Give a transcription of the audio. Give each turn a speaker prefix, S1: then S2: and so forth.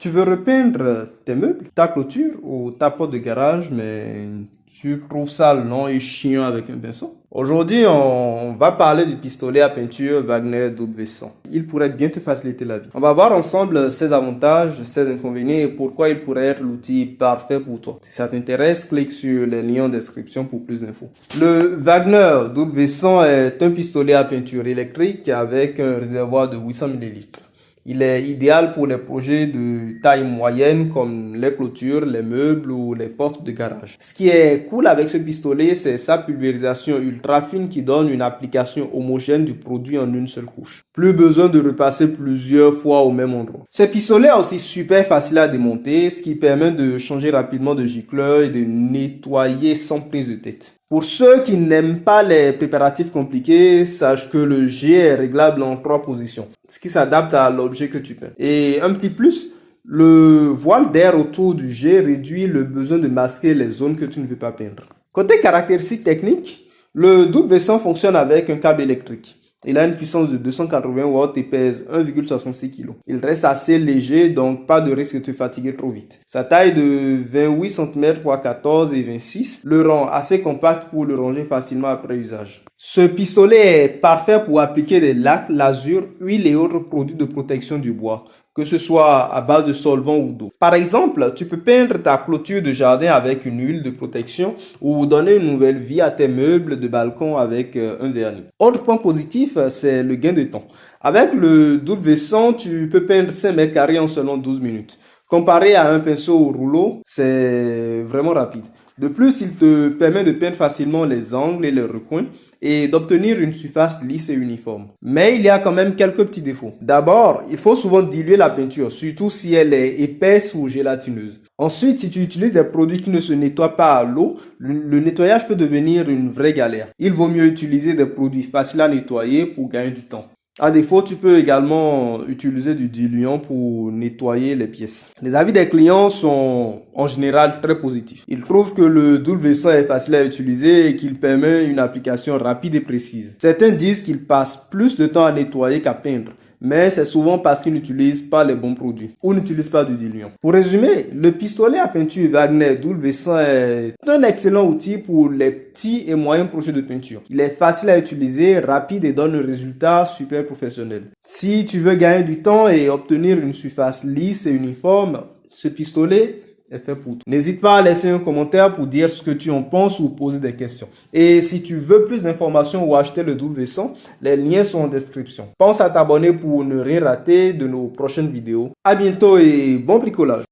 S1: Tu veux repeindre tes meubles, ta clôture ou ta porte de garage, mais tu trouves ça long et chiant avec un pinceau? Aujourd'hui, on va parler du pistolet à peinture Wagner Double V100. Il pourrait bien te faciliter la vie. On va voir ensemble ses avantages, ses inconvénients et pourquoi il pourrait être l'outil parfait pour toi. Si ça t'intéresse, clique sur les liens en description pour plus d'infos. Le Wagner Double V100 est un pistolet à peinture électrique avec un réservoir de 800 ml. Il est idéal pour les projets de taille moyenne comme les clôtures, les meubles ou les portes de garage. Ce qui est cool avec ce pistolet, c'est sa pulvérisation ultra fine qui donne une application homogène du produit en une seule couche. Plus besoin de repasser plusieurs fois au même endroit. Ce pistolet est aussi super facile à démonter, ce qui permet de changer rapidement de gicleur et de nettoyer sans prise de tête. Pour ceux qui n'aiment pas les préparatifs compliqués, sache que le jet est réglable en 3 positions, ce qui s'adapte à l'objet que tu peins. Et un petit plus, le voile d'air autour du jet réduit le besoin de masquer les zones que tu ne veux pas peindre. Côté caractéristiques techniques, le double V100 fonctionne avec un câble électrique. Il a une puissance de 280 watts et pèse 1,66 kg. Il reste assez léger, donc pas de risque de te fatiguer trop vite. Sa taille de 28 cm x 14 et 26 le rend assez compact pour le ranger facilement après usage. Ce pistolet est parfait pour appliquer des lacs, lasures, huiles et autres produits de protection du bois, que ce soit à base de solvant ou d'eau. Par exemple, tu peux peindre ta clôture de jardin avec une huile de protection ou donner une nouvelle vie à tes meubles de balcon avec un vernis. Autre point positif, c'est le gain de temps. Avec le double V100, tu peux peindre 5 mètres carrés en seulement 12 minutes. Comparé à un pinceau au rouleau, c'est vraiment rapide. De plus, il te permet de peindre facilement les angles et les recoins et d'obtenir une surface lisse et uniforme. Mais il y a quand même quelques petits défauts. D'abord, il faut souvent diluer la peinture, surtout si elle est épaisse ou gélatineuse. Ensuite, si tu utilises des produits qui ne se nettoient pas à l'eau, le nettoyage peut devenir une vraie galère. Il vaut mieux utiliser des produits faciles à nettoyer pour gagner du temps. À défaut, tu peux également utiliser du diluant pour nettoyer les pièces. Les avis des clients sont en général très positifs. Ils trouvent que le double V100 est facile à utiliser et qu'il permet une application rapide et précise. Certains disent qu'ils passent plus de temps à nettoyer qu'à peindre. Mais c'est souvent parce qu'ils n'utilisent pas les bons produits ou n'utilisent pas du diluant. Pour résumer, le pistolet à peinture Wagner Double V100 est un excellent outil pour les petits et moyens projets de peinture. Il est facile à utiliser, rapide et donne un résultat super professionnel. Si tu veux gagner du temps et obtenir une surface lisse et uniforme, ce pistolet est fait pour toi. N'hésite pas à laisser un commentaire pour dire ce que tu en penses ou poser des questions. Et si tu veux plus d'informations ou acheter le double V100, les liens sont en description. Pense à t'abonner pour ne rien rater de nos prochaines vidéos. À bientôt et bon bricolage!